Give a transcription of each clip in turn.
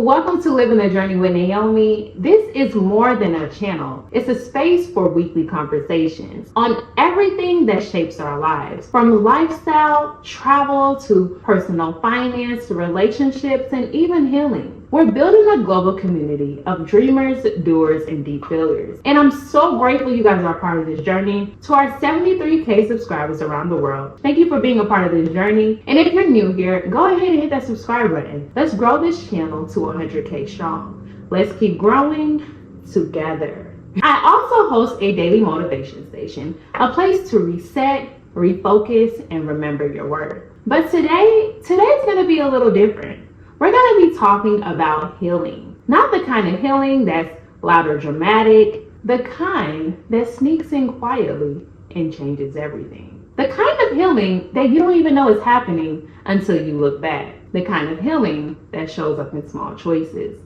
Welcome to Living the Journey with Naomi. This is more than a channel. It's a space for weekly conversations on everything that shapes our lives, from lifestyle, travel, to personal finance, to relationships, and even healing. We're building a global community of dreamers, doers, and deep feelers. And I'm so grateful you guys are part of this journey. To our 73K subscribers around the world, thank you for being a part of this journey. And if you're new here, go ahead and hit that subscribe button. Let's grow this channel to 100K strong. Let's keep growing together. I also host a daily motivation station, a place to reset, refocus, and remember your worth. But today's going to be a little different. We're going to be talking about healing. Not the kind of healing that's loud or dramatic, the kind that sneaks in quietly and changes everything. The kind of healing that you don't even know is happening until you look back. The kind of healing that shows up in small choices.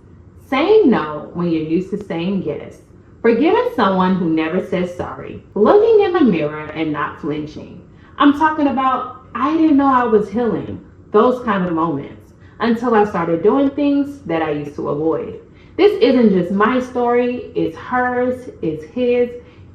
Saying no when you're used to saying yes. Forgiving someone who never says sorry. Looking in the mirror and not flinching. I'm talking about, I didn't know I was healing. Those kind of moments. Until I started doing things that I used to avoid. This isn't just my story, it's hers, it's his,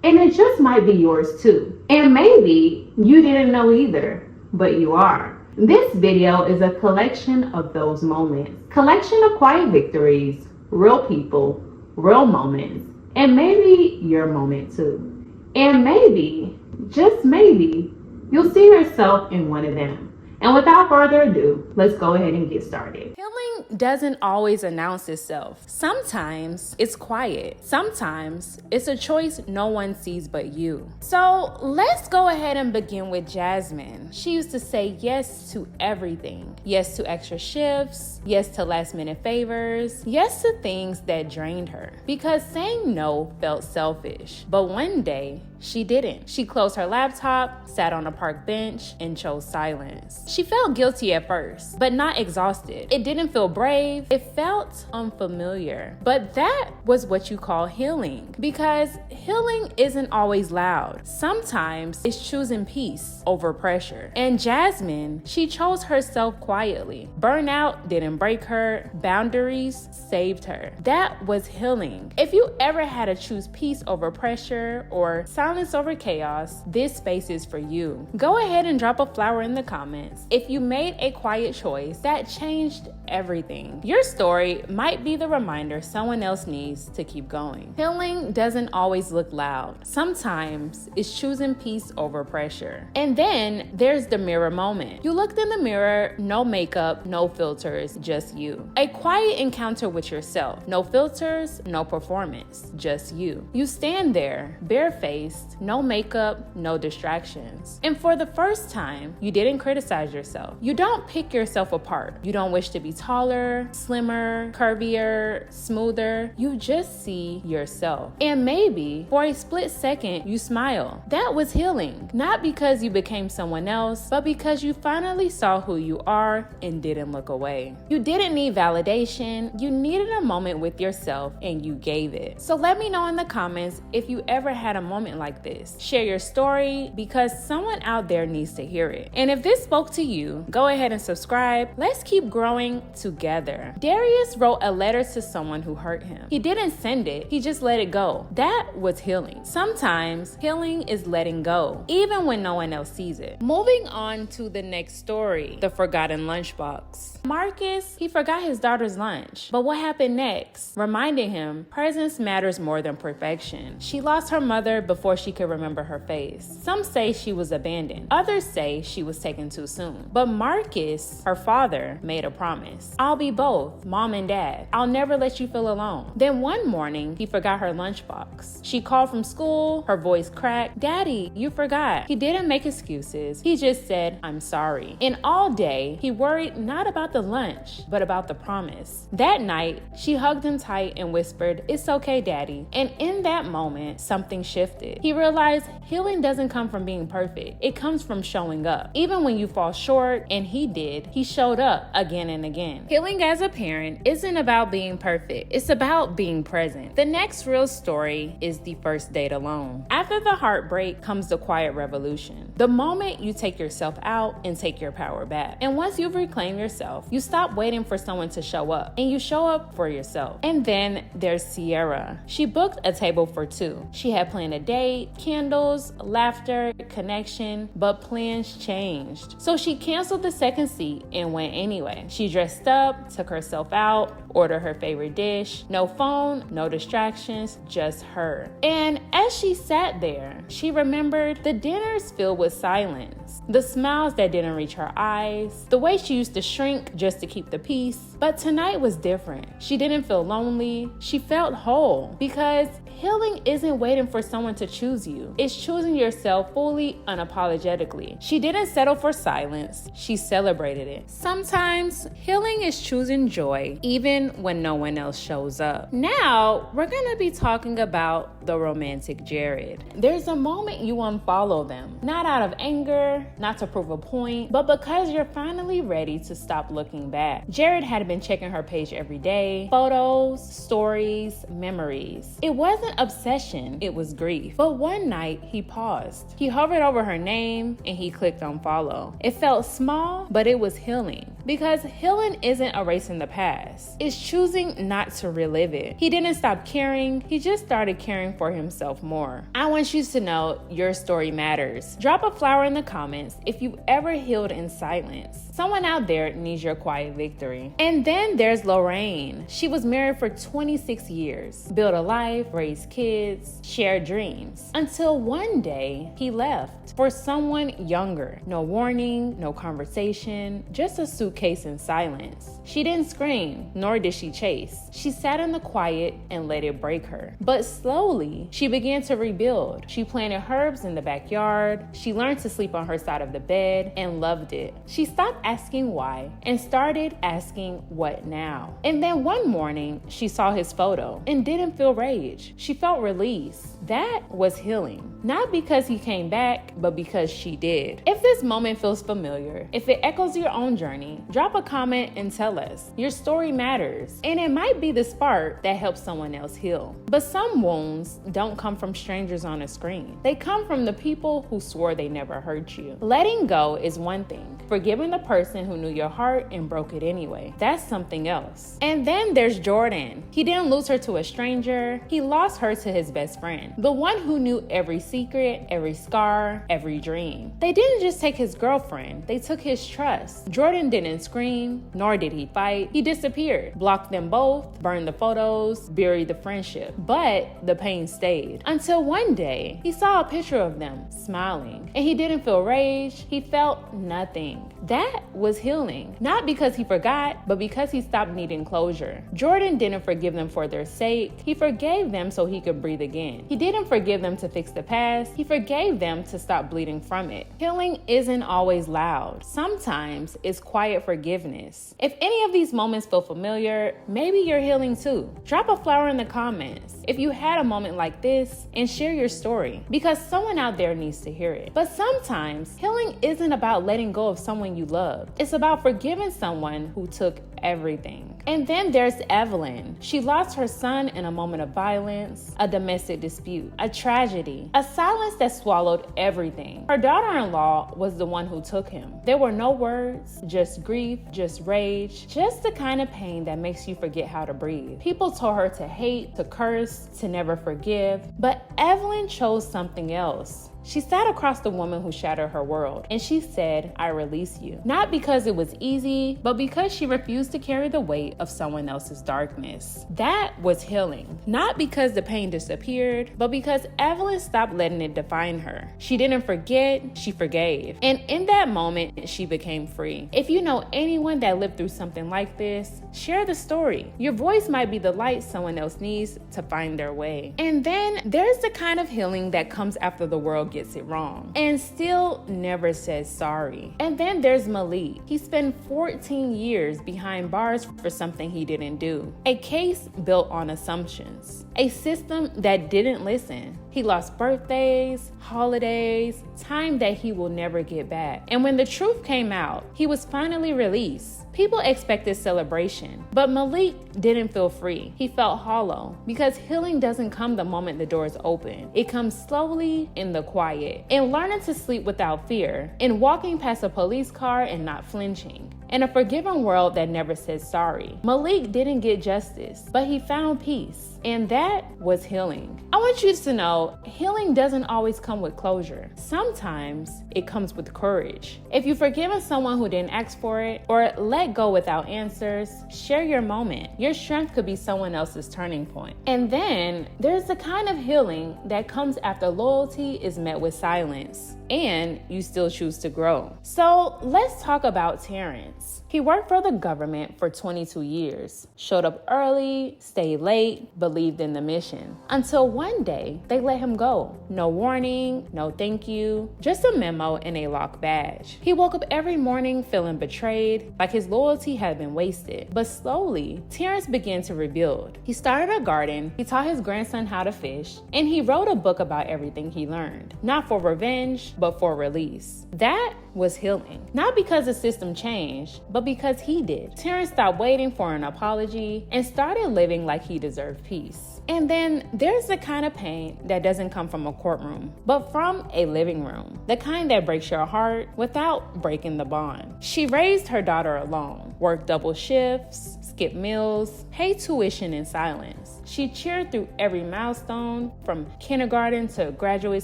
and it just might be yours too. And maybe you didn't know either, but you are. This video is a collection of those moments. Collection of quiet victories, real people, real moments, and maybe your moment too. And maybe, just maybe, you'll see yourself in one of them. And without further ado, let's go ahead and get started. Healing doesn't always announce itself. Sometimes it's quiet. Sometimes it's a choice no one sees but you. So let's go ahead and begin with Jasmine. She used to say yes to everything. Yes to extra shifts. Yes to last minute favors. Yes to things that drained her. Because saying no felt selfish. But one day, she didn't. She closed her laptop, sat on a park bench, and chose silence. She felt guilty at first, but not exhausted. It didn't feel brave. It felt unfamiliar. But that was what you call healing. Because healing isn't always loud. Sometimes it's choosing peace over pressure. And Jasmine, she chose herself quietly. Burnout didn't break her. Boundaries saved her. That was healing. If you ever had to choose peace over pressure or silence over chaos, this space is for you. Go ahead and drop a flower in the comments if you made a quiet choice that changed everything. Your story might be the reminder someone else needs to keep going. Healing doesn't always look loud. Sometimes it's choosing peace over pressure. And then there's the mirror moment. You looked in the mirror, no makeup, no filters, just you. A quiet encounter with yourself. No filters, no performance, just you. You stand there, barefaced, no makeup, no distractions. And for the first time, you didn't criticize yourself. You don't pick yourself apart. You don't wish to be taller, slimmer, curvier, smoother. You just see yourself. And maybe for a split second, you smile. That was healing. Not because you became someone else, but because you finally saw who you are and didn't look away. You didn't need validation. You needed a moment with yourself and you gave it. So let me know in the comments if you ever had a moment like this. Share your story because someone out there needs to hear it. And if this spoke to you, go ahead and subscribe. Let's keep growing together. Darius wrote a letter to someone who hurt him. He didn't send it, he just let it go. That was healing. Sometimes healing is letting go, even when no one else sees it. Moving on to the next story, the forgotten lunchbox. Marcus, he forgot his daughter's lunch. But what happened next? Reminding him, presence matters more than perfection. She lost her mother before she could remember her face. Some say she was abandoned. Others say she was taken too soon. But Marcus, her father, made a promise. I'll be both, mom and dad. I'll never let you feel alone. Then one morning, he forgot her lunchbox. She called from school, her voice cracked. Daddy, you forgot. He didn't make excuses. He just said, I'm sorry. And all day, he worried not about the lunch, but about the promise. That night, she hugged him tight and whispered, it's okay, Daddy. And in that moment, something shifted. He realized healing doesn't come from being perfect. It comes from showing up. Even when you fall short, and he did. He showed up again and again. Healing as a parent isn't about being perfect. It's about being present. The next real story is the first date alone. After the heartbreak comes the quiet revolution. The moment you take yourself out and take your power back. And once you've reclaimed yourself, you stop waiting for someone to show up and you show up for yourself. And then there's Sierra. She booked a table for two. She had planned a date, candles, laughter, connection, but plans changed. So she canceled the second seat and went anyway. She dressed up, took herself out, ordered her favorite dish, no phone, no distractions, just her. And as she sat there, she remembered the dinners filled with silence, the smiles that didn't reach her eyes, the way she used to shrink just to keep the peace. But tonight was different. She didn't feel lonely. She felt whole, because healing isn't waiting for someone to choose you. It's choosing yourself fully, unapologetically. She didn't settle for silence. She celebrated it. Sometimes healing is choosing joy, even when no one else shows up. Now, we're gonna be talking about the romantic Jared. There's a moment you unfollow them, not out of anger, not to prove a point, but because you're finally ready to stop looking back. Jared had been checking her page every day, photos, stories, memories. It wasn't obsession, it was grief. But one night, he paused. He hovered over her name and he clicked on follow. It felt small, but it was healing. Because healing isn't erasing the past. It's choosing not to relive it. He didn't stop caring, he just started caring for himself more. I want you to know your story matters. Drop a flower in the comments if you've ever healed in silence. Someone out there needs your quiet victory. And then there's Lorraine. She was married for 26 years, built a life, raised kids, shared dreams, until one day he left for someone younger. No warning, no conversation, just a suitcase in silence. She didn't scream, nor did she chase. She sat in the quiet and let it break her. But slowly, she began to rebuild. She planted herbs in the backyard. She learned to sleep on her side of the bed and loved it. She stopped asking why and started asking what now. And then one morning, she saw his photo and didn't feel rage. She felt release. That was healing. Not because he came back, but because she did. If this moment feels familiar, if it echoes your own journey, drop a comment and tell us. Your story matters, and it might be the spark that helps someone else heal. But some wounds don't come from strangers on a screen. They come from the people who swore they never hurt you. Letting go is one thing. Forgiving the person who knew your heart and broke it anyway, that's something else. And then there's Jordan. He didn't lose her to a stranger. He lost her to his best friend, the one who knew every secret, every scar, every dream. They didn't just take his girlfriend, they took his trust. Jordan didn't scream, nor did he fight. He disappeared, blocked them both, burned the photos, buried the friendship. But the pain stayed. Until one day, he saw a picture of them smiling, and he didn't feel rage, he felt nothing. That was healing. Not because he forgot, but because he stopped needing closure. Jordan didn't forgive them for their sake. He forgave them so he could breathe again. He didn't forgive them to fix the past. He forgave them to stop bleeding from it. Healing isn't always loud. Sometimes it's quiet forgiveness. If any of these moments feel familiar, maybe you're healing too. Drop a flower in the comments if you had a moment like this, and share your story, because someone out there needs to hear it. But sometimes healing isn't about letting go of someone you love. It's about forgiving someone who took everything. And then there's Evelyn. She lost her son in a moment of violence, a domestic dispute, a tragedy, a silence that swallowed everything. Her daughter-in-law was the one who took him. There were no words, just grief, just rage, just the kind of pain that makes you forget how to breathe. People told her to hate, to curse, to never forgive, but Evelyn chose something else. She sat across the woman who shattered her world, and she said, "I release you." Not because it was easy, but because she refused to carry the weight of someone else's darkness. That was healing. Not because the pain disappeared, but because Evelyn stopped letting it define her. She didn't forget, she forgave. And in that moment, she became free. If you know anyone that lived through something like this, share the story. Your voice might be the light someone else needs to find their way. And then there's the kind of healing that comes after the world gets it wrong and still never says sorry. And then there's Malik. He spent 14 years behind bars for something he didn't do. A case built on assumptions. A system that didn't listen. He lost birthdays, holidays, time that he will never get back. And when the truth came out, he was finally released. People expected celebration, but Malik didn't feel free. He felt hollow because healing doesn't come the moment the doors open. It comes slowly in the quiet, in learning to sleep without fear, in walking past a police car and not flinching, in a forgiving world that never says sorry. Malik didn't get justice, but he found peace. And that was healing. I want you to know, healing doesn't always come with closure. Sometimes it comes with courage. If you've forgiven someone who didn't ask for it, or let go without answers, share your moment. Your strength could be someone else's turning point. And then there's the kind of healing that comes after loyalty is met with silence and you still choose to grow. So let's talk about Terrence. He worked for the government for 22 years, showed up early, stayed late, believed in the mission. Until one day, they let him go. No warning, no thank you, just a memo and a locked badge. He woke up every morning feeling betrayed, like his loyalty had been wasted. But slowly, Terrence began to rebuild. He started a garden, he taught his grandson how to fish, and he wrote a book about everything he learned. Not for revenge, but for release. That was healing. Not because the system changed, but because he did. Terrence stopped waiting for an apology and started living like he deserved peace. And then there's the kind of pain that doesn't come from a courtroom, but from a living room. The kind that breaks your heart without breaking the bond. She raised her daughter alone, worked double shifts, skipped meals, paid tuition in silence. She cheered through every milestone, from kindergarten to graduate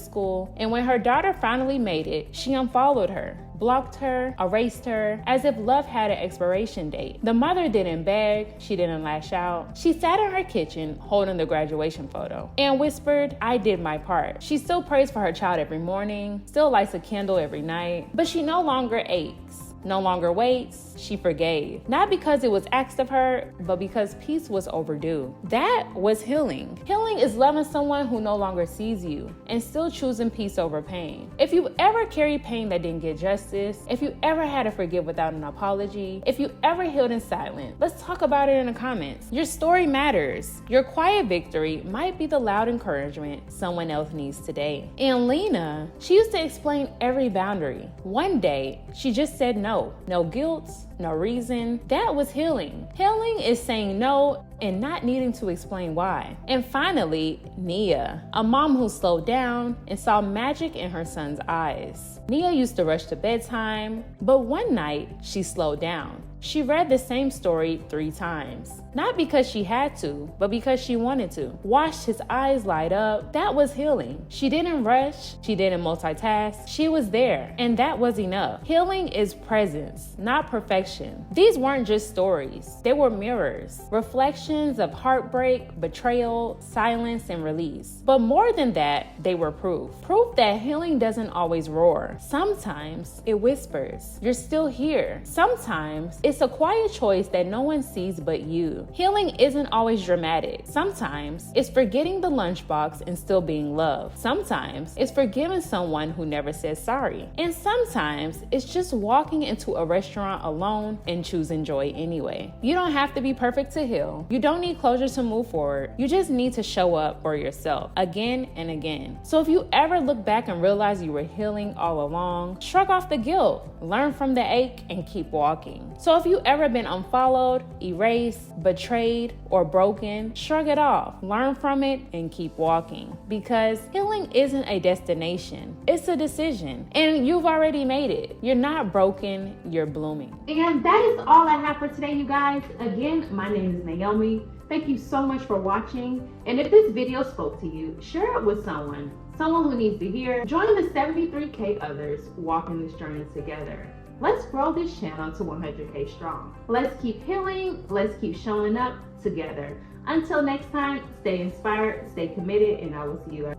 school. And when her daughter finally made it, she unfollowed her, blocked her, erased her, as if love had an expiration date. The mother didn't beg, she didn't lash out. She sat in her kitchen holding the graduation photo and whispered, "I did my part." She still prays for her child every morning, still lights a candle every night, but she no longer aches, no longer waits. She forgave. Not because it was asked of her, but because peace was overdue. That was healing. Healing is loving someone who no longer sees you and still choosing peace over pain. If you ever carried pain that didn't get justice, if you ever had to forgive without an apology, if you ever healed in silence, let's talk about it in the comments. Your story matters. Your quiet victory might be the loud encouragement someone else needs today. And Lena, she used to explain every boundary. One day, she just said no. No guilt, no reason. That was healing. Healing is saying no and not needing to explain why. And finally, Nia, a mom who slowed down and saw magic in her son's eyes. Nia used to rush to bedtime, but one night she slowed down. She read the same story 3 times. Not because she had to, but because she wanted to. Watched his eyes light up. That was healing. She didn't rush. She didn't multitask. She was there, and that was enough. Healing is presence, not perfection. These weren't just stories. They were mirrors, reflections of heartbreak, betrayal, silence, and release. But more than that, they were proof. Proof that healing doesn't always roar. Sometimes it whispers. You're still here. Sometimes it's a quiet choice that no one sees but you. Healing isn't always dramatic. Sometimes it's forgetting the lunchbox and still being loved. Sometimes it's forgiving someone who never says sorry. And sometimes it's just walking into a restaurant alone and choosing joy anyway. You don't have to be perfect to heal. You don't need closure to move forward. You just need to show up for yourself again and again. So if you ever look back and realize you were healing all along, shrug off the guilt, learn from the ache, and keep walking. So if you ever been unfollowed, erased, betrayed, or broken, shrug it off, learn from it, and keep walking. Because healing isn't a destination, it's a decision. And you've already made it. You're not broken, you're blooming. And that is all I have for today, you guys. Again, my name is Naomi. Thank you so much for watching. And if this video spoke to you, share it with someone who needs to hear. Join the 73K others walking this journey together. Let's grow this channel to 100K strong. Let's keep healing. Let's keep showing up together. Until next time, stay inspired, stay committed, and I will see you later.